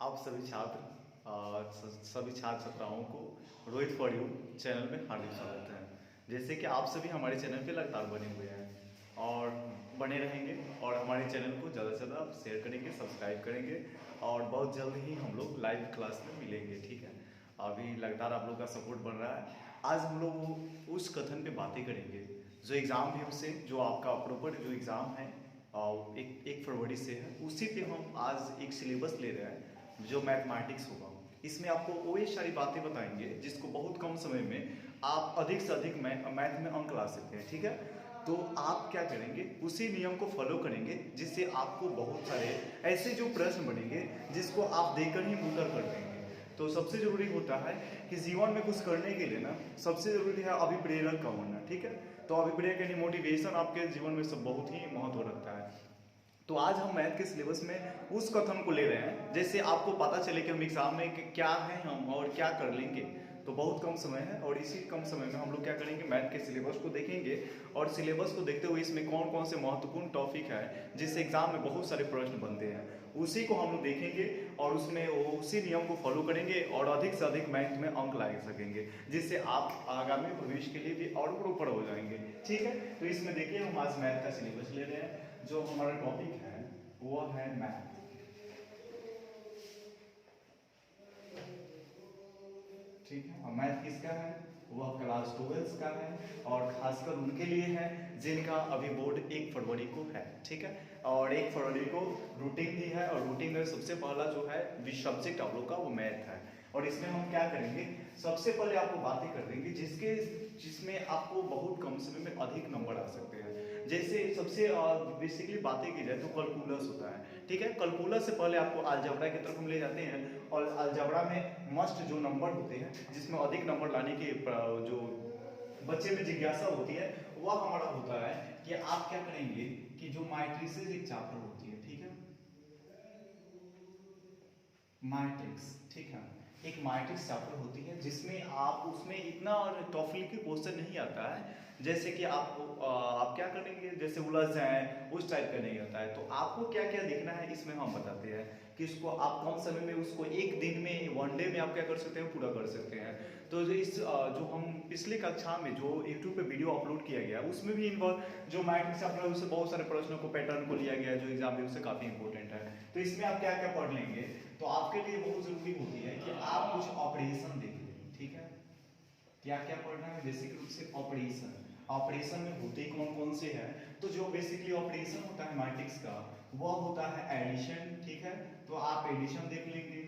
आप सभी छात्र सभी छात्र छात्राओं को रोहित फॉर यू चैनल में हार्दिक स्वागत है। जैसे कि आप सभी हमारे चैनल पे लगातार बने हुए हैं और बने रहेंगे और हमारे चैनल को ज़्यादा से ज़्यादा आप शेयर करेंगे, सब्सक्राइब करेंगे और बहुत जल्द ही हम लोग लाइव क्लास में मिलेंगे। ठीक है, अभी लगातार आप लोग का सपोर्ट बन रहा है। आज हम लोग उस कथन पे बातें करेंगे जो एग्ज़ाम भी उससे जो आपका प्रॉपर जो एग्ज़ाम है और एक फरवरी से है, उसी पे हम आज एक सिलेबस ले रहे हैं जो मैथमेटिक्स होगा। इसमें आपको वही सारी बातें बताएंगे जिसको बहुत कम समय में आप अधिक से अधिक मैथ में अंक ला सकते हैं। ठीक है, तो आप क्या करेंगे, उसी नियम को फॉलो करेंगे जिससे आपको बहुत सारे ऐसे जो प्रश्न बनेंगे जिसको आप देकर ही उत्तर कर देंगे। तो सबसे जरूरी होता है कि जीवन में कुछ करने के लिए ना सबसे जरूरी है अभिप्रेरक का होना। ठीक है, तो अभिप्रेरक यानी मोटिवेशन आपके जीवन में सब बहुत ही महत्व रखता है। तो आज हम मैथ के सिलेबस में उस कथन को ले रहे हैं जैसे आपको पता चले कि हम एग्जाम में क्या है हम और क्या कर लेंगे। तो बहुत कम समय है और इसी कम समय में हम लोग क्या करेंगे, मैथ के सिलेबस को देखेंगे और सिलेबस को देखते हुए इसमें कौन कौन से महत्वपूर्ण टॉपिक है जिससे एग्जाम में बहुत सारे प्रश्न बनते हैं, उसी को हम लोग देखेंगे और उसमें उसी नियम को फॉलो करेंगे और अधिक से अधिक मैथ में अंक ला सकेंगे जिससे आप आगामी भविष्य के लिए भी और ऊपर हो जाएंगे। ठीक है, तो इसमें देखिए हम आज मैथ का सिलेबस ले रहे हैं। जो हमारा टॉपिक है वो है मैथ। ठीक है, और मैथ किसका है, वह क्लास 12 का है और खासकर उनके लिए है जिनका अभी बोर्ड 1 फरवरी को है। ठीक है, और 1 फरवरी को रूटीन भी है और रूटीन में सबसे पहला जो है सब्जेक्ट आप लोग का वो मैथ है। और इसमें हम क्या करेंगे, सबसे पहले आपको बातें कर देंगे जिसमें आपको बहुत कम समय में अधिक नंबर आ सकते हैं। जैसे सबसे बेसिकली बातें की जाए तो कैलकुलस होता है। ठीक है, कैलकुलस से पहले आपको अलजेब्रा की तरफ हम ले जाते हैं और अलजेब्रा में मस्ट जो नंबर होते हैं जिसमें अधिक नंबर लाने की जो बच्चे में जिज्ञासा होती है वह हमारा होता है कि आप क्या करेंगे कि जो मैट्रिसेस एक चैप्टर होती है। ठीक है, मैट्रिक्स। ठीक है, एक मैट्रिक्स चैप्टर होती है जिसमें आप उसमें इतना टॉफिल की क्वेश्चन नहीं आता है जैसे कि आप क्या करेंगे, जैसे उलझ जाए उस टाइप का नहीं आता है। तो आपको क्या क्या देखना है इसमें हम बताते हैं कि इसको आप कम समय में उसको एक दिन में वनडे में आप क्या कर सकते हैं, पूरा कर सकते हैं। तो जो हम पिछली कक्षा में जो यूट्यूब पे वीडियो अपलोड किया गया उसमें भी जो मैट्रिक्स चैप्टर है उससे बहुत सारे प्रश्नों को पैटर्न को लिया गया है जो एग्जाम में उससे काफी इंपॉर्टेंट है। तो इसमें आप क्या क्या पढ़ लेंगे, तो आपके लिए बहुत जरूरी होती है कि आप कुछ ऑपरेशन देख लें। ठीक है, क्या क्या पढ़ना है, बेसिक रूप से ऑपरेशन। ऑपरेशन में होते कौन कौन से हैं, तो जो बेसिकली ऑपरेशन होता है मैट्रिक्स का वह होता है एडिशन। ठीक है, तो आप एडिशन देख लेंगे।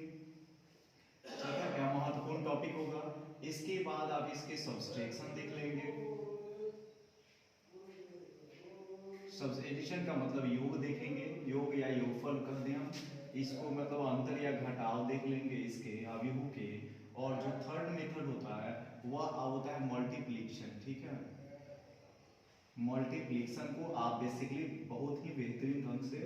ठीक है, क्या महत्वपूर्ण टॉपिक होगा। इसके बाद आप इसके सब्सट्रैक्शन देख लेंगे। सब एडिशन का मतलब योग देखेंगे, योग या योगफल कर दें हम इसको, मतलब अंतर या घटाव देख लेंगे इसके अवयवों के। और जो थर्ड मेथड होता है वह होता है मल्टीप्लिकेशन। ठीक है, मल्टीप्लिकेशन को आप बेसिकली बहुत ही बेहतरीन ढंग से,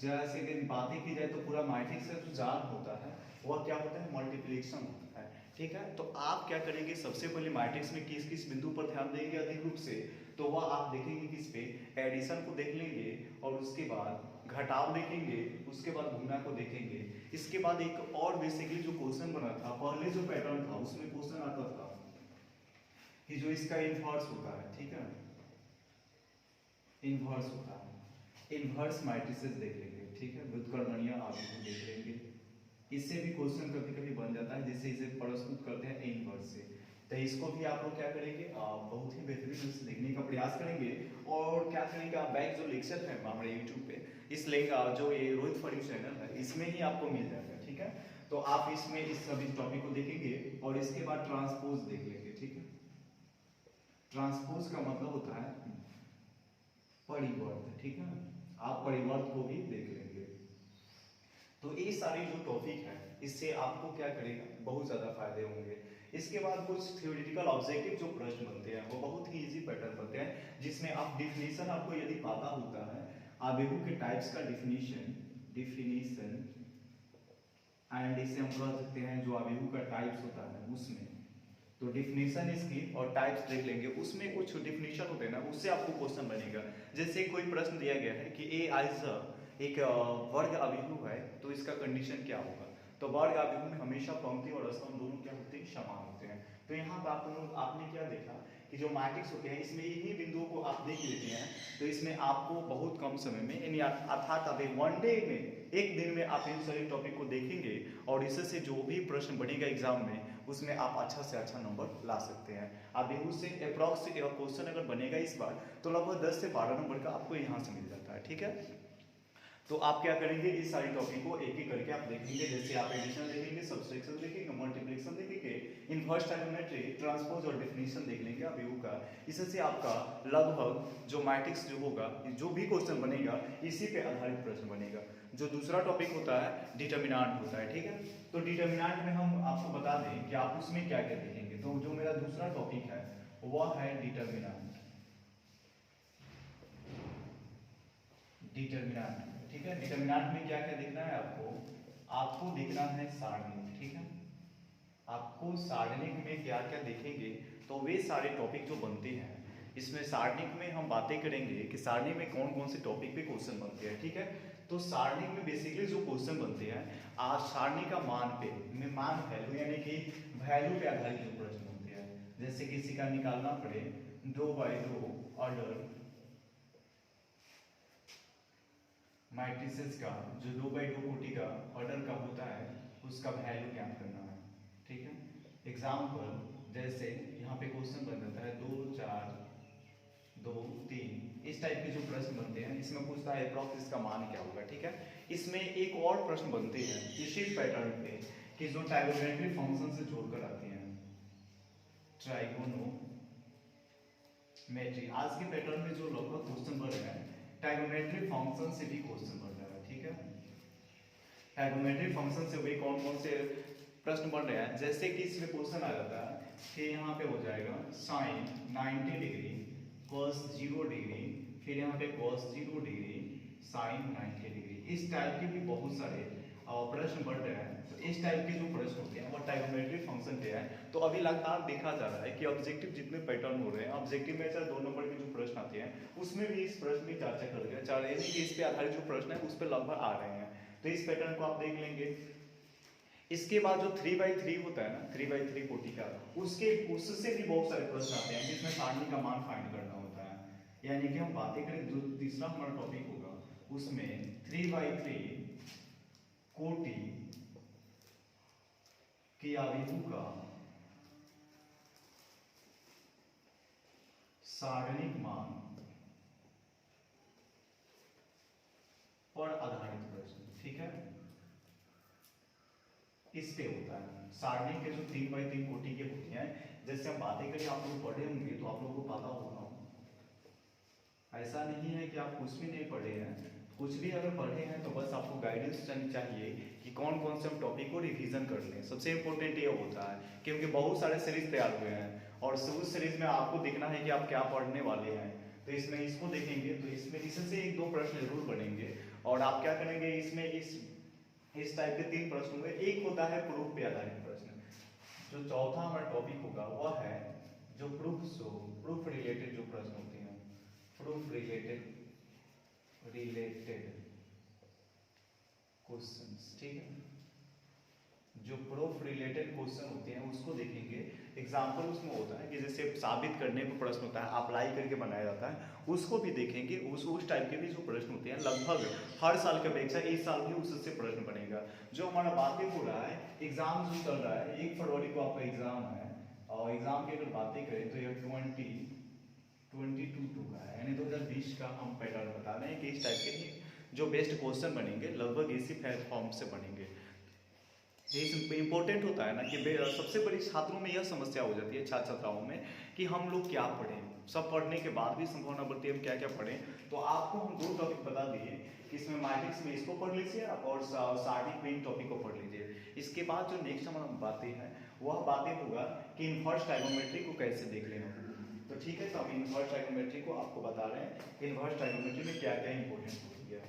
जैसे कि बातें की जाए तो पूरा मैट्रिक्स का जो जाल होता है वह क्या होता है, मल्टीप्लिकेशन होता है। ठीक है, तो आप क्या करेंगे, सबसे पहले मैट्रिक्स में किस किस बिंदु पर ध्यान देंगे अधिक रूप से, तो वह आप देखेंगे किस पे, एडिशन को देख लेंगे और उसके बाद घटाव देखेंगे, उसके बाद गुणा को देखेंगे। इसके बाद एक और बेसिकली जो क्वेश्चन बना था पहले जो पैटर्न था उसमें क्वेश्चन आता था कि जो इसका इनवर्स होता है। ठीक है, इनवर्स होता है, इनवर्स मैट्रिसेस देख लेंगे। ठीक है, व्युत्क्रमणीय आव्यूह देख लेंगे। इससे भी क्वेश्चन कभी कभी बन जाता है जिससे इसे प्रस्तुत करते हैं इनवर्स से। तो इसको भी आप लोग क्या करेंगे, बहुत ही बेहतरीन ढंग से देखने का प्रयास करेंगे। और क्या करेंगे, आप बैक जो लेक्चर है हमारे यूट्यूब पे इस लिंक जो ये रोहित फॉर यू चैनल है इसमें ही आपको मिल जाएगा। ठीक है, तो आप इसमें इस सभी टॉपिक को देखेंगे और इसके बाद ट्रांसपोज देख लेंगे। ठीक है, ट्रांसपोज का मतलब होता है परिवर्त। ठीक है, आप परिवर्त को भी देख लेंगे। तो ये सारी जो टॉपिक है इससे आपको क्या करेगा, बहुत ज्यादा फायदे होंगे। इसके बाद कुछ थ्योरेटिकल ऑब्जेक्टिव जो प्रश्न बनते हैं वो बहुत ही इजी पैटर्न बनते हैं जिसमें आप डिफिनीशन आपको यदि पता होता है आवेगों के टाइप्स का डिफिनीशन एंड इसे हम कह सकते हैं जो आवेगों का टाइप्स होता है उसमें, तो डिफिनीशन इसकी और टाइप्स देख लेंगे। उसमें कुछ डिफिनीशन होते हैं ना उससे आपको क्वेश्चन बनेगा। जैसे कोई प्रश्न दिया गया है कि ए आइज एक वर्ग अभिव्यक्ति है तो इसका कंडीशन क्या होगा, तो वर्ग आव्यूह में हमेशा पंक्ति और स्तंभ दोनों क्या होते हैं, समान होते हैं। तो यहाँ पर आपने क्या देखा कि जो मैट्रिक्स होते हैं इसमें इन्हीं बिंदुओं को आप देख लेते हैं, तो इसमें आपको बहुत कम समय में यानी अर्थात आप वन डे में, एक दिन में आप इन सारे टॉपिक को देखेंगे और इससे जो भी प्रश्न बनेगा एग्जाम में उसमें आप अच्छा से अच्छा नंबर ला सकते हैं। अब उससे अप्रॉक्स क्वेश्चन अगर बनेगा इस बार तो लगभग 10 से 12 नंबर का आपको यहाँ से मिल जाता है, ठीक है। तो आप क्या करेंगे, इस सारी टॉपिक को एक एक करके आप देखेंगे। जैसे आप एडिशन देखेंगे, सब्सट्रैक्शन देखेंगे, मल्टीप्लिकेशन देखेंगे, इनवर्स ट्रायगोनोमेट्री, ट्रांसपोज और डेफिनेशन देख लेंगे आप व्यू का। इससे आपका लगभग जो मैट्रिक्स जो होगा, जो भी क्वेश्चन बनेगा इसी पे आधारित प्रश्न बनेगा। जो दूसरा टॉपिक होता है डिटर्मिनेंट होता है, ठीक है। तो डिटर्मिनेंट में हम आपको बता दें कि आप उसमें क्या क्या देखेंगे। तो जो मेरा दूसरा टॉपिक है वह है डिटर्मिनेंट, ठीक है। डिटर्मिनेंट में क्या क्या देखना है आपको देखना है सारणिक, ठीक है। आपको सारणिक में क्या क्या देखेंगे तो वे सारे टॉपिक जो बनते हैं इसमें सारणिक में हम बातें करेंगे कि सारणिक में कौन कौन से टॉपिक पे क्वेश्चन बनते हैं, ठीक है। तो सारणिक में बेसिकली जो क्वेश्चन बनते हैं आज सारणी का मान पे, मान वैल्यू यानी कि वैल्यू पे आधारित जो प्रश्न बनते हैं। जैसे किसी का निकालना पड़े 2x2 ऑर्डर मैट्रिसेस का, जो 2x2 कोटि का ऑर्डर का होता है उसका वैल्यू ज्ञात करना है, ठीक है। एग्जाम्पल जैसे यहाँ पे क्वेश्चन बन जाता है 2 4 2 3, इस टाइप के जो प्रश्न बनते हैं इसमें पूछता है अप्रॉक्स इसका मान क्या होगा, ठीक है। इसमें एक और प्रश्न बनते हैं इसी पैटर्न पे कि जो ट्राइगोनोमेट्री फंक्शन से जोड़कर आते हैं, ट्राइगोनोमेट्री। आज के पैटर्न में जो लगभग क्वेश्चन बन रहे हैं ट्राइगोनोमेट्री फंक्शन से भी क्वेश्चन बन रहा है, ठीक है। ट्राइगोनोमेट्री फंक्शन से वे कौन कौन से प्रश्न बन रहे हैं, जैसे कि इसमें क्वेश्चन आ जाता है कि यहाँ पे हो जाएगा साइन 90 डिग्री cos 0 डिग्री, फिर यहाँ पे cos 0 डिग्री साइन 90 डिग्री। इस टाइप के भी बहुत सारे प्रश्न बढ़ रहे हैं। तो इस टाइप के जो प्रश्न होते हैं वो ट्राइगोनोमेट्री फंक्शन पे है। तो अभी लगातार देखा जा रहा है कि ऑब्जेक्टिव जितने पैटर्न हो रहे हैं, ऑब्जेक्टिव में चाहे 2 नंबर के जो प्रश्न आते हैं उसमें भी इस प्रश्न की चर्चा कर रहे हैं, चाहे यानी कि इस पे आधारित जो प्रश्न है उस पर लगभग आ रहे हैं। तो इस पैटर्न को आप देख लेंगे। इसके बाद जो 3x3 होता है ना, 3x3 कोटि का, उससे भी बहुत सारे प्रश्न आते हैं जिसमें सारणी का मान फाइंड करना होता है। यानी कि हम बातें करें जो तीसरा हमारा टॉपिक होगा उसमें 3x3 कोटि के आव्यूह का सारणिक मान पर आधारित प्रश्न, ठीक है। इस पे होता है सारणी के जो 3x3 कोटि के होते हैं। जैसे हम बातें करें, आप लोग पढ़े होंगे तो आप लोगों को पता होगा, ऐसा नहीं है कि आप कुछ भी नहीं पढ़े हैं। कुछ भी अगर पढ़े हैं तो बस आपको गाइडेंस चाहिए कि कौन कौन से हम टॉपिक को रिवीजन कर लें। सबसे इंपॉर्टेंट ये होता है क्योंकि बहुत सारे सीरीज तैयार हुए हैं और उस सीरीज में आपको देखना है कि आप क्या पढ़ने वाले हैं। तो इसमें इसको देखेंगे तो इसमें इससे 1-2 प्रश्न जरूर बनेंगे और आप क्या करेंगे इसमें इस टाइप के 3 प्रश्न होंगे। एक होता है प्रूफ पे आधारित प्रश्न। जो चौथा हमारा टॉपिक होगा वह है जो प्रूफ रिलेटेड जो प्रश्न होते हैं, प्रूफ रिलेटेड क्वेश्चंस, ठीक है। जो प्रूफ रिलेटेड क्वेश्चन होते हैं उसको देखेंगे। एग्जाम्पल उसमें होता है कि जैसे साबित करने पर प्रश्न होता है, अप्लाई करके बनाया जाता है, उसको भी देखेंगे। उस टाइप के भी जो प्रश्न होते हैं लगभग हर साल की अपेक्षा इस साल भी उससे प्रश्न बनेगा। जो हमारा बातें हो रहा है, एग्जाम जो चल रहा है, 1 फरवरी को आपका एग्जाम है और एग्जाम की अगर बातें करें तो ये 2022 का है, यानी 2020 का हम पैटर्न बता रहे हैं कि इस टाइप के जो बेस्ट क्वेश्चन बनेंगे लगभग इसी फॉर्म से बनेंगे। इम्पोर्टेंट होता है ना कि सबसे बड़ी छात्रों में यह समस्या हो जाती है, छात्र छात्राओं में, कि हम लोग क्या पढ़ें। सब पढ़ने के बाद भी संभावना बढ़ती है हम क्या क्या पढ़ें। तो आपको हम 2 टॉपिक बता दिए कि इसमें मैट्रिक्स में इसको पढ़ लीजिए और सारणिक में इन टॉपिक को पढ़ लीजिए। इसके बाद जो नेक्स्ट हमारा बातें हैं वह बातें होगा कि इनवर्स ट्रायगोनोमेट्री को कैसे देख लेना। तो ठीक है, तो हम इनवर्स ट्रायगोनोमेट्री को आपको बता रहे हैं इनवर्स ट्रायगोनोमेट्री में क्या क्या इंपॉर्टेंट होती है।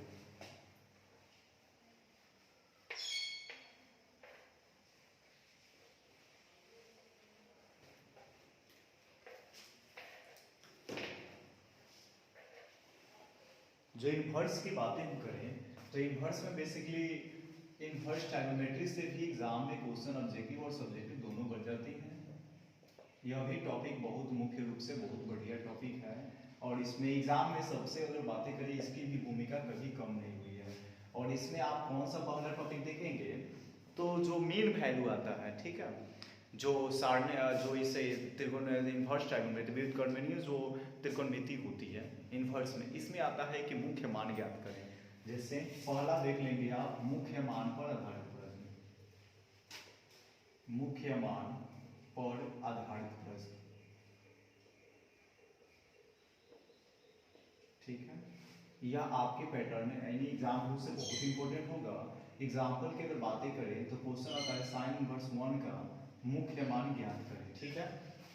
जो इनवर्स की बातें हम करें तो इनवर्स में बेसिकली इनवर्स ट्राइगोनोमेट्री से भी एग्जाम में क्वेश्चन ऑब्जेक्टिव और सब्जेक्टिव दोनों बन जाती हैं। यह भी टॉपिक बहुत मुख्य रूप से बहुत बढ़िया टॉपिक है और इसमें एग्जाम में सबसे अगर बातें करें इसकी भी भूमिका कभी कम नहीं हुई है। और इसमें आप कौन सा पहला टॉपिक देखेंगे तो जो मीन वैल्यू आता है, ठीक है, जो सारणी जो इसे त्रिकोण इनवर्स ट्राइगोनोमेट्री व्युत्क्रमण में जो त्रिकोणमिति होती है इनवर्स में, इसमें आता है कि मुख्य मान ज्ञात करें। जैसे पहला देख लेंगे आप मुख्य मान पर आधारित प्रश्न, मुख्य मान पर आधारित प्रश्न, ठीक है। यह आपके पैटर्न में यानी एग्जाम रूल से बहुत इंपॉर्टेंट होगा। एग्जाम्पल की अगर बातें करें तो क्वेश्चन आता है साइन इनवर्स 1 का मुख्य मान ज्ञात करें, ठीक है।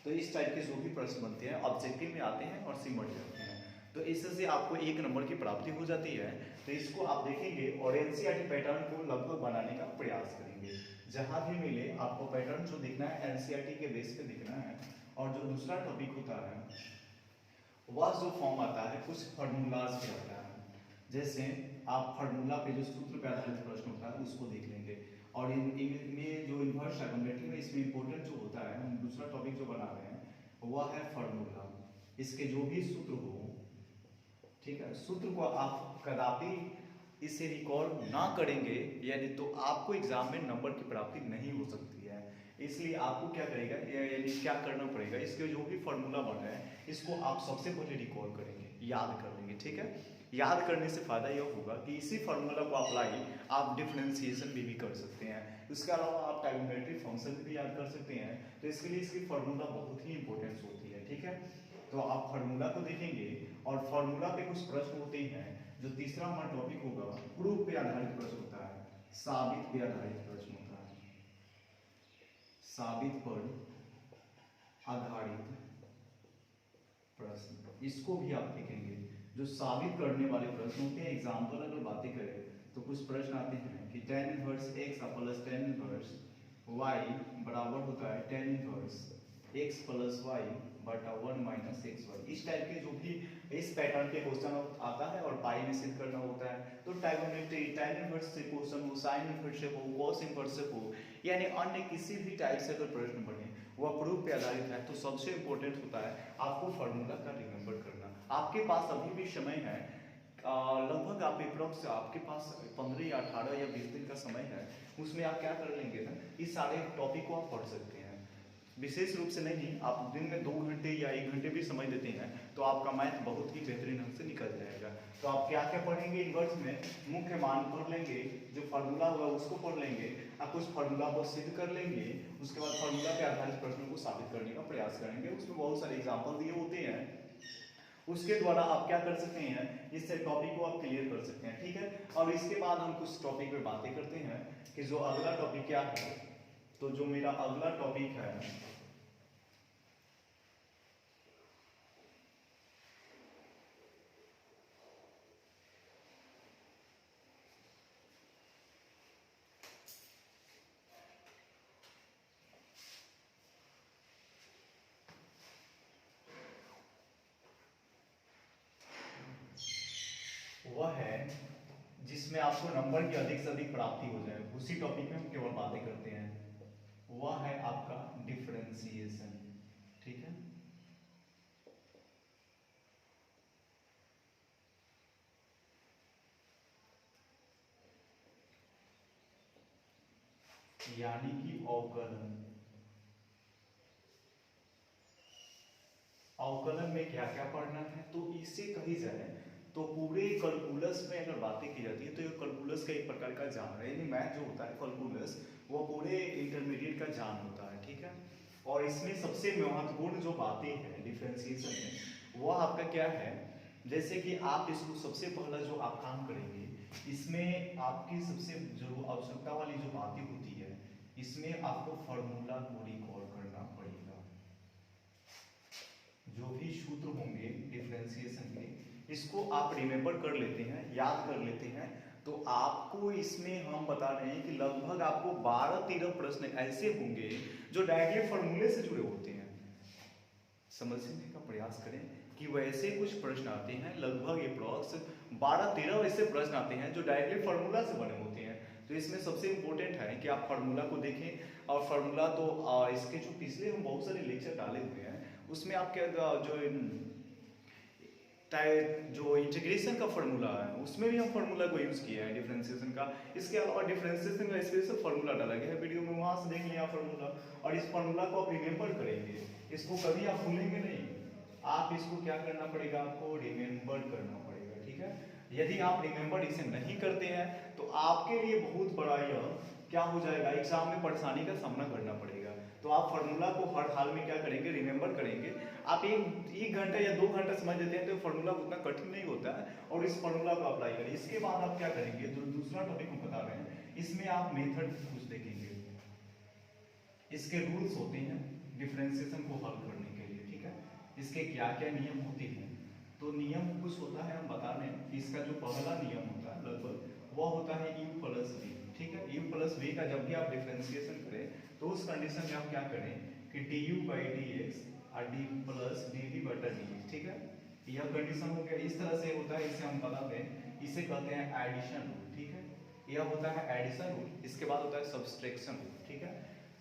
तो इस टाइप के जो भी प्रश्न बनते हैं ऑब्जेक्टिव में आते हैं और सिमट जाते हैं, तो इससे आपको 1 नंबर की प्राप्ति हो जाती है। तो इसको आप देखेंगे और एनसीईआरटी पैटर्न को लगभग बनाने का प्रयास करेंगे। जहां भी मिले आपको पैटर्न जो दिखना है एनसीईआरटी के बेस पे दिखना है। और जो दूसरा टॉपिक होता है वह जो फॉर्म आता है कुछ फार्मूलाज पे आता है। जैसे आप फार्मूला पे जो सूत्र पे आधारित प्रश्न होता है उसको देख लेंगे। और इनमें जो इनवर्स ट्राइगोनोमेट्री में इसमें इंपॉर्टेंट जो होता है, हम दूसरा टॉपिक जो बना रहे हैं वह है फार्मूला। इसके जो भी सूत्र हो, ठीक है, सूत्र को आप कदापि इसे रिकॉर्ड ना करेंगे यानी तो आपको एग्जाम में नंबर की प्राप्ति नहीं हो सकती है। इसलिए आपको क्या करेगा यानी क्या करना पड़ेगा, इसके जो भी फार्मूला बन रहे हैं इसको आप सबसे पहले रिकॉल करेंगे, याद कर लेंगे, ठीक है। याद करने से फायदा यह होगा कि इसी फार्मूला को अप्लाई आप डिफरेंशिएशन भी कर सकते हैं। इसके अलावा आप ट्राइगोनोमेट्री फंक्शन भी याद कर सकते हैं। तो इसके लिए इसकी फार्मूला बहुत ही इंपॉर्टेंस होती है, ठीक है। तो आप फार्मूला को देखेंगे और फार्मूला पे कुछ प्रश्न होते हैं। जो तीसरा हमारा टॉपिक होगा प्रूफ पे आधारित प्रश्न होता है, साबित पे आधारित प्रश्न होता है, साबित पर आधारित प्रश्न, इसको भी आप देखेंगे। जो साबित करने वाले प्रश्न होते हैं, एग्जाम्पल अगर बातें करें तो कुछ प्रश्न आते हैं कि tan inverse x plus tan inverse y बराबर होता है tan inverse x plus y बटा 1 माइनस xy। इस टाइप के जो भी इस पैटर्न के क्वेश्चन आता है और पाई में सिद्ध करना होता है। तो ट्राइगोनोमेट्री tan इनवर्स से क्वेश्चन हो, साइन इनवर्स से हो, cos इनवर्स से हो, यानी अन्य किसी भी टाइप से अगर प्रश्न बने वह प्रूफ पे आधारित है, तो सबसे इंपॉर्टेंट होता है आपको फार्मूला का रिमेंबर करना। आपके पास अभी भी समय है, लगभग आप अप्रोक्स आपके पास 15 या 18 या 20 दिन का समय है। उसमें आप क्या कर लेंगे ना, इस सारे टॉपिक को आप पढ़ सकते हैं। विशेष रूप से नहीं, आप दिन में 2 घंटे या 1 घंटे भी समय देते हैं तो आपका मैथ बहुत ही बेहतरीन ढंग से निकल जाएगा। तो आप क्या क्या पढ़ेंगे इनवर्स में, मुख्य मान पढ़ लेंगे, जो फार्मूला होगा उसको पढ़ लेंगे, आप कुछ फार्मूला को सिद्ध कर लेंगे, उसके बाद फार्मूला के आधारित प्रश्नों को साबित करने का प्रयास करेंगे। उसमें बहुत सारे एग्जाम्पल दिए होते हैं, उसके द्वारा आप क्या कर सकते हैं, इससे टॉपिक को आप क्लियर कर सकते हैं, ठीक है। और इसके बाद हम कुछ टॉपिक पे बातें करते हैं कि जो अगला टॉपिक क्या है। तो जो मेरा अगला टॉपिक है वह है जिसमें आपको नंबर की अधिक से अधिक प्राप्ति हो जाए, उसी टॉपिक में हम केवल बातें करते हैं। वह है आपका डिफरेंशिएशन, ठीक है। यानी कि अवकलन। अवकलन में क्या क्या पढ़ना है, तो इससे कही जाए तो पूरे कैलकुलस में अगर बातें की जाती है तो ये कैलकुलस का एक प्रकार का जान है, यानी मैथ जो होता है कैलकुलस वो पूरे इंटरमीडिएट का जान होता है, ठीक है। और इसमें सबसे महत्वपूर्ण जो बातें हैं डिफरेंशिएशन में वो आपका क्या है, जैसे कि आप इसको सबसे पहला जो आप काम करेंगे इसमें आपकी सबसे जो आवश्यकता वाली जो बातें होती है इसमें आपको फार्मूला को रिकॉल करना पड़ेगा। जो भी सूत्र होंगे डिफरेंशिएशन के इसको आप रिमेंबर कर लेते हैं, याद कर लेते हैं, तो आपको इसमें हम बता रहे हैं कि लगभग आपको 12-13 प्रश्न ऐसे होंगे जो डायरेक्टली फॉर्मूले से जुड़े होते हैं। समझने का प्रयास करें कि वैसे कुछ प्रश्न आते हैं, लगभग अप्रॉक्स 12-13 ऐसे प्रश्न आते हैं जो डायरेक्टली फॉर्मूला से बने होते हैं। तो इसमें सबसे इम्पोर्टेंट है कि आप फार्मूला को देखें। और फार्मूला तो इसके जो पिछले हम बहुत सारे लेक्चर डाले हुए हैं उसमें आपके जो इंटीग्रेशन का फार्मूला है उसमें भी हम फार्मूला को यूज किया है डिफरेंशिएशन का। इसके अलावा डिफरेंशिएशन का स्पेशल फार्मूला डाला गया है वीडियो में, वहां से देख लिया फार्मूला। और इस फार्मूला को आप रिमेंबर करेंगे, इसको कभी आप भूलेंगे नहीं। आप इसको क्या करना पड़ेगा, आपको रिमेंबर करना पड़ेगा, ठीक है। यदि आप रिमेंबर इसे नहीं करते हैं तो आपके लिए बहुत बड़ा यह क्या हो जाएगा, एग्जाम में परेशानी का सामना करना पड़ेगा। तो आप फार्मूला को हर हाल में क्या करेंगे, रिमेंबर करेंगे। आप एक घंटा या 2 घंटा समझ देते हैं तो फार्मूला उतना कठिन नहीं होता है, और इस फार्मूला को अप्लाई करें। इसके बाद आप क्या करेंगे, जो दूसरा टॉपिक हम बता रहे हैं इसमें आप मेथड कुछ देखेंगे, इसके रूल्स होते हैं डिफरेंशिएशन को हल करने के लिए, ठीक है। इसके क्या क्या नियम होते हैं, तो नियम कुछ होता है, हम बता रहे हैं कि इसका जो पहला नियम होता है लगभग वह होता है u प्लस v, ठीक है। u प्लस v का जब भी आप डिफरेंशिएशन करें तो उस कंडीशन में आप क्या करें कि du बाई dx और d प्लस dv बटा dx, ठीक है। यह कंडीशन हो गया, इस तरह से होता है, इसे हम बताते हैं, इसे कहते हैं एडिशन रूल, ठीक है। यह होता है एडिशन रूल। इसके बाद होता है सब्सट्रैक्शन रूल, ठीक है।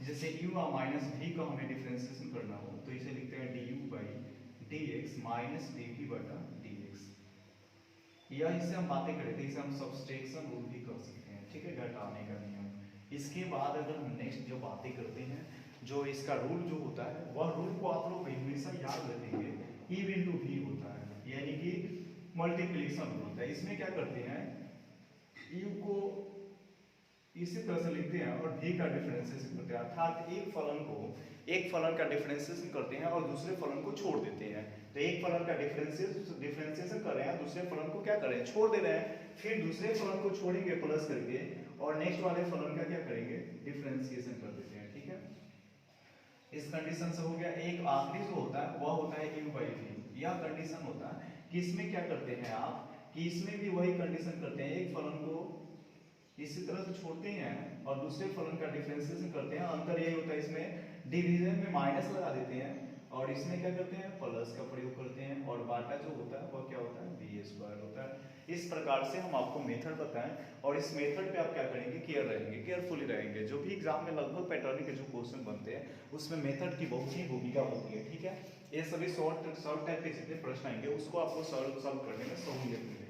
जैसे u और माइनस v का हमें डिफरेंशिएशन करना हो तो इसे लिखते हैं du by dx minus dv बटा dx। यह इससे हम बातें करें थे, इसे हम सब्सट्रैक्शन रूल भी कर सकते हैं, ठीक है, घटाने का नियम। इसके बाद अगर हम नेक्स्ट जो बातें करते हैं, जो इसका रूल जो होता है वह रूल को आप लोग हमेशा याद रखेंगे, ई इंटू वी होता है, यानी कि मल्टीप्लिकेशन रूल होता है। इसमें क्या करते हैं, यू को इसी तरह से लिखते हैं और v का डिफरेंशिएशन करते हैं, अर्थात एक फलन का डिफरेंशिएशन करते हैं और दूसरे फलन को छोड़ देते हैं। तो एक फलन का डिफरेंशिएशन कर रहे हैं, दूसरे फलन को क्या कर रहे हैं, छोड़ दे रहे हैं। फिर दूसरे फलन को छोड़ेंगे प्लस करके और नेक्स्ट वाले फलन का क्या करेंगे, डिफरेंशिएशन कर देते हैं, ठीक है। इस कंडीशन से हो गया। एक आखिरी जो होता है वह होता है u बाई v। यह कंडीशन होता है कि इसमें क्या करते हैं आप, कि इसमें भी वही कंडीशन करते हैं, एक फलन को इसी तरह से छोड़ते हैं और दूसरे फलन का डिफरेंशिएशन करते हैं। अंतर यही होता है, इसमें डिवीजन में माइनस लगा देते हैं और इसमें क्या करते हैं, प्लस का प्रयोग करते हैं, और बाटा जो होता है वह क्या होता है, b स्क्वायर होता है। इस प्रकार से हम आपको मेथड बताएं और इस मेथड पे आप क्या करेंगे, केयरफुली रहेंगे। जो भी एग्जाम में लगभग पैटर्न के जो क्वेश्चन बनते हैं उसमें मेथड की बहुत ही भूमिका होती है, ठीक है। ये सभी शॉर्ट टाइप के जितने प्रश्न आएंगे उसको आपको सॉल्व करने में सहूलियत मिलेगी।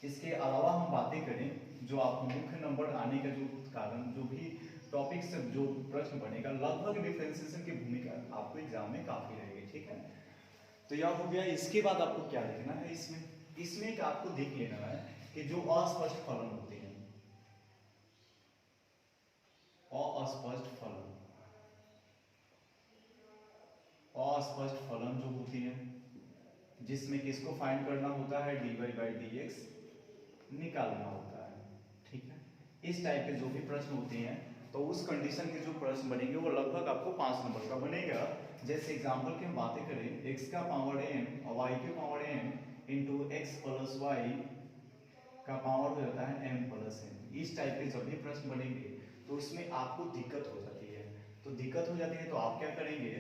इसके अलावा हम बातें करें जो आपको मुख्य नंबर आने का जो कारण, जो भी टॉपिक से जो प्रश्न बनेगा, लगभग डिफरेंशिएशन की भूमिका आपको एग्जाम में काफी रहेगी, ठीक है। तो यह हो गया। इसके बाद आपको क्या लिखना है, इसमें आपको देख लेना है कि जो अस्पष्ट फलन होते हैं, अस्पष्ट फलन जो होती है, जिसमें किसको फाइंड करना होता है, dy बाई dx निकालना होता है, ठीक है। इस टाइप के जो भी प्रश्न होते हैं तो उस कंडीशन के जो प्रश्न बनेंगे वो लगभग आपको 5 नंबर का बनेगा। जैसे एग्जांपल की हम बातें करें, x का पावर m और y के power m into x plus y का पावर हो जाता है m प्लस n। इस टाइप के जब भी प्रश्न बनेंगे तो उसमें आपको दिक्कत हो जाती है। तो दिक्कत हो जाती है तो आप क्या करेंगे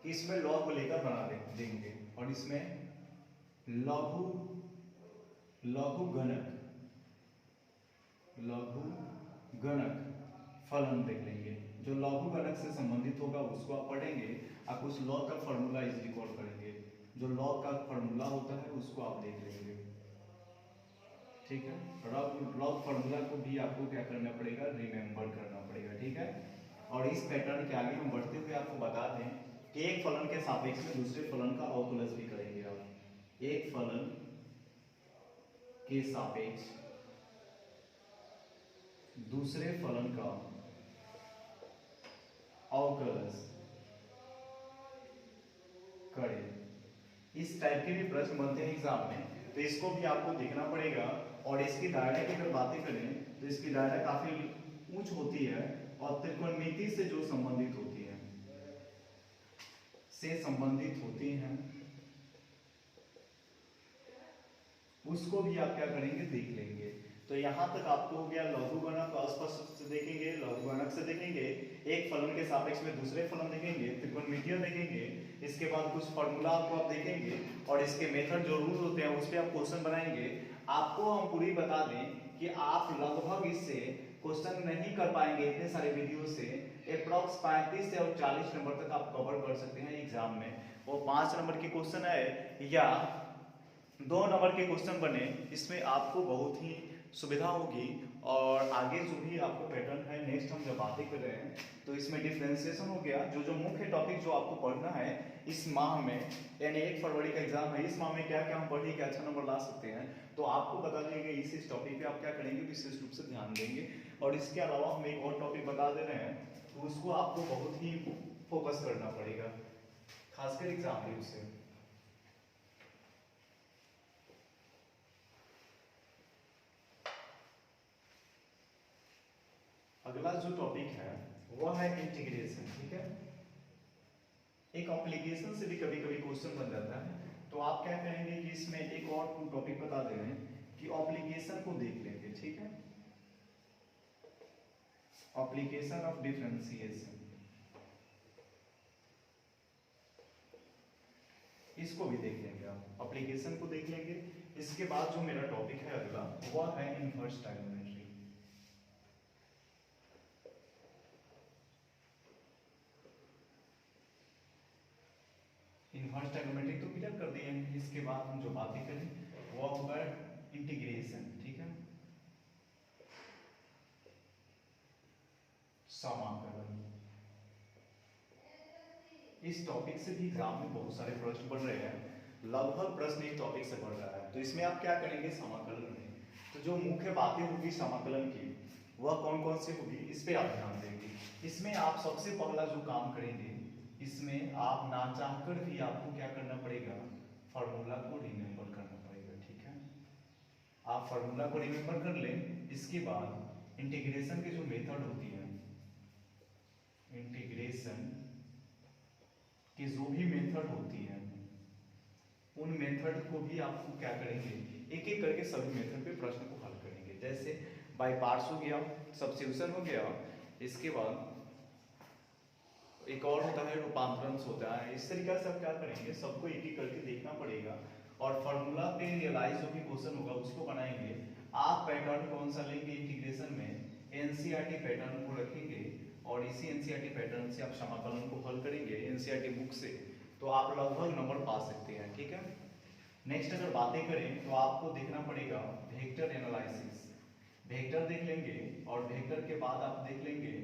कि इसमें लॉग को लेकर बना देंगे और इसमें लघु गणक फलन देख लेंगे। जो लघु गणक से संबंधित होगा उसको आप पढ़ेंगे, आप उस लॉग का फॉर्मूला इज रिकॉल करेंगे। जो लॉग का फॉर्मूला होता है उसको आप देख लेंगे, ठीक है। लॉग फॉर्मूला को भी आपको क्या करना पड़ेगा, रिमेंबर करना पड़ेगा, ठीक है। और इस पैटर्न के आगे हम बढ़ते हुए आपको बता दें कि एक फलन के सापेक्ष में दूसरे फलन का अवकलज भी करेंगे। आप एक फलन के सापेक्ष दूसरे फलन का अवकलज करें। इस टाइप के भी प्रश्न बनते हैं एग्जाम में, तो इसको भी आपको देखना पड़ेगा। और इसकी दायरा की अगर बातें करें तो इसकी दायरा काफी ऊंच होती है और त्रिकोणमिति से जो संबंधित होती हैं उसको भी आप क्या करेंगे, देख लेंगे। तो यहाँ तक आपको हो गया लघु गणक, अस्पष्ट से देखेंगे, लघु गणक से देखेंगे, एक फलन के सापेक्ष में दूसरे फलन देखेंगे, त्रिकोणमितिय देखेंगे, इसके बाद कुछ फॉर्मूला आपको आप देखेंगे और इसके मेथड जो रूल होते हैं उस पर आप क्वेश्चन बनाएंगे। आपको हम पूरी बता दें कि आप लगभग इससे क्वेश्चन नहीं कर पाएंगे इतने सारे वीडियो से। अप्रॉक्स 35 से और 40 नंबर तक आप कवर कर सकते हैं एग्जाम में। वो 5 नंबर के क्वेश्चन है या 2 नंबर के क्वेश्चन बने, इसमें आपको बहुत ही सुविधा होगी। और आगे जो भी आपको पैटर्न है नेक्स्ट हम जब बातें कर रहे हैं तो इसमें डिफ्रेंसिएशन हो गया, जो मुख्य टॉपिक जो आपको पढ़ना है इस माह में, यानी 1 फरवरी का एग्जाम है, इस माह में क्या क्या हम पढ़ के अच्छा नंबर ला सकते हैं, तो आपको बता देंगे इस टॉपिक पे आप क्या करेंगे, विशेष रूप से ध्यान देंगे। और इसके अलावा हम एक और टॉपिक बता दे रहे हैं, तो उसको आपको बहुत ही फोकस करना पड़ेगा, खासकर एग्जाम के उससे। अगला जो टॉपिक है वह है इंटीग्रेशन, ठीक है। एक एप्लीकेशन से भी कभी कभी क्वेश्चन बन जाता है, तो आप क्या करेंगे कि इसमें एक और टॉपिक बता दे रहे हैं कि एप्लीकेशन को देख लेंगे, ठीक है। एप्लीकेशन ऑफ डिफरेंशिएशन, इसको भी देख लेंगे आप, एप्लीकेशन को देख लेंगे। इसके बाद जो मेरा टॉपिक है अगला वह है इनवर्स ट्रायगोनोमेट्री। इनवर्स ट्रायगोनोमेट्री तो क्लियर कर दिए हैं। इसके बाद हम जो बातें करें वो होगा इंटीग्रेशन, ठीक है, समाकलन। इस टॉपिक से भी एग्जाम में बहुत सारे प्रश्न पढ़ रहे हैं, लगभग प्रश्न इस टॉपिक से पढ़ रहा है। तो इसमें आप क्या करेंगे, समाकलन में तो जो मुख्य बातें होगी समाकलन की वह कौन कौन सी होगी, इस पे आप ध्यान देंगे। इसमें आप सबसे पहला जो काम करेंगे, इसमें आप ना चाहकर भी आपको क्या करना पड़ेगा, फॉर्मूला को रिमेंबर करना पड़ेगा, ठीक है। आप फॉर्मूला को रिमेंबर कर लें। इसके बाद इंटीग्रेशन की जो मेथड होती है, इंटीग्रेशन की जो भी मेथड होती है उन मेथड को भी आपको क्या करेंगे, एक एक करके सभी मेथड पे प्रश्न को हल करेंगे। जैसे बाय पार्ट्स हो गया, सब्स्टिट्यूशन हो गया, इसके बाद एक और होता है रूपांतरण होता है। इस तरीके से आप क्या करेंगे, सबको एक एक करके देखना पड़ेगा और फॉर्मूला पे रियलाइज जो भी क्वेश्चन होगा उसको बनाएंगे। आप पैटर्न कौन सा लेंगे इंटीग्रेशन में, एनसीईआरटी पैटर्न को रखेंगे और इसी एनसीईआरटी पैटर्न से आप समाकलन को हल करेंगे एनसीईआरटी बुक से, तो आप लगभग नंबर पा सकते हैं, ठीक है। नेक्स्ट अगर बातें करें तो आपको देखना पड़ेगा वेक्टर एनालिसिस, वेक्टर देख लेंगे और वेक्टर के बाद आप देख लेंगे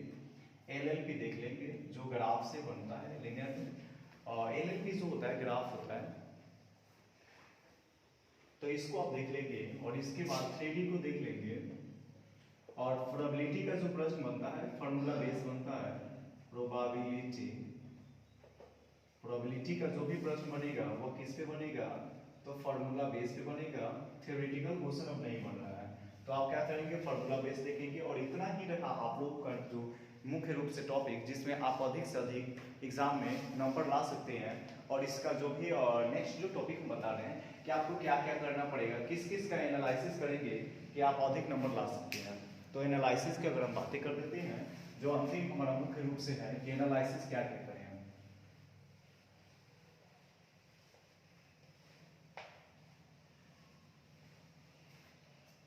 एलएलपी देख लेंगे जो ग्राफ से बनता है लिनियर में, और एलएलपी जो होता है ग्राफ होता है, तो इसको आप देख लेंगे। और इसके बाद 3D को देख लेंगे और प्रोबेबिलिटी का जो प्रश्न बनता है फॉर्मूला बेस बनता है, प्रोबेबिलिटी, प्रोबेबिलिटी का जो भी प्रश्न बनेगा वो किस पे बनेगा, तो फॉर्मूला बेस पे बनेगा। थ्योरेटिकल क्वेश्चन अब नहीं बन रहा है, तो आप क्या करेंगे, फॉर्मूला बेस देखेंगे। और इतना ही रहा आप लोग का जो मुख्य रूप से टॉपिक जिसमें आप अधिक से अधिक एग्जाम में नंबर ला सकते हैं। और इसका जो भी नेक्स्ट जो टॉपिक हम बता रहे हैं कि आपको क्या क्या करना पड़ेगा, किस किस का एनालिसिस करेंगे कि आप अधिक नंबर ला सकते हैं। तो एनालिसिस की अगर हम बातें कर देते हैं, जो अंतिम हमारा मुख्य रूप से है कि एनालिसिस क्या क्या करें।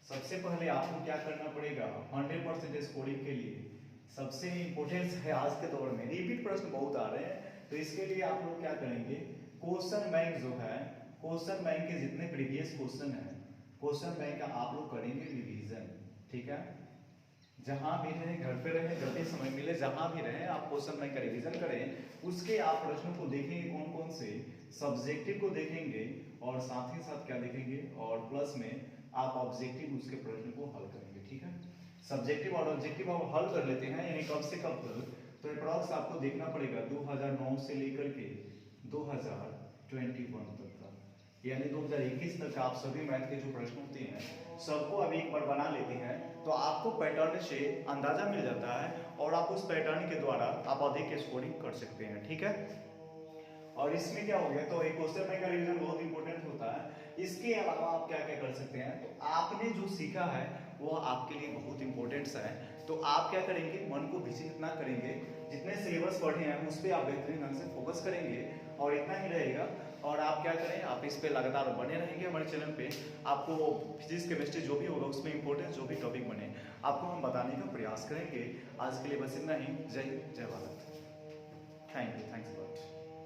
सबसे पहले आपको क्या करना पड़ेगा, 100% स्कोरिंग के लिए सबसे इंपॉर्टेंट है आज के दौर में, रिपीट प्रश्न बहुत आ रहे हैं, तो इसके लिए आप लोग क्या करेंगे, क्वेश्चन बैंक जो है, क्वेश्चन बैंक के जितने प्रीवियस क्वेश्चन है, क्वेश्चन बैंक का आप लोग करेंगे रिवीजन, ठीक है। जहां भी रहे, घर पे रहे, जब भी समय मिले, जहां भी रहे आप क्वेश्चन बैंक का रिवीजन करें। उसके आप प्रश्नों को देखेंगे कौन कौन से, सब्जेक्टिव को देखेंगे और साथ ही साथ क्या देखेंगे, और प्लस में आप ऑब्जेक्टिव उसके प्रश्न को हल करेंगे, ठीक है। सब्जेक्टिव और ऑब्जेक्टिव आप हल कर लेते हैं, यानी कब से कब तक, तो अप्रॉक्स आपको देखना पड़ेगा 2009 से लेकर के 2021 तक का, यानी 2021 तक आप सभी मैथ के जो प्रश्न होते हैं सबको अभी एक बार बना लेते हैं, तो आपको पैटर्न से अंदाजा मिल जाता है और आप उस पैटर्न के द्वारा आप अधिक स्कोरिंग कर सकते हैं, ठीक है। और इसमें क्या हो गया, तो एक क्वेश्चन बैंक का रिवीजन बहुत इंपॉर्टेंट होता है। इसके अलावा आप क्या क्या कर सकते हैं, तो आपने जो सीखा है वो आपके लिए बहुत इंपॉर्टेंट है, तो आप क्या करेंगे, मन को विचलित ना करेंगे, जितने सिलेबस पढ़े हैं उस पर आप बेहतरीन ढंग से फोकस करेंगे और इतना ही रहेगा। और आप क्या करें, आप इस पे लगातार बने रहेंगे हमारे चैनल पे। आपको फिजिक्स केमिस्ट्री जो भी होगा उसमें इंपॉर्टेंट जो भी टॉपिक बने आपको हम बताने का प्रयास करेंगे। आज के लिए बस इतना ही। जय हिंद, जय भारत। Thank you.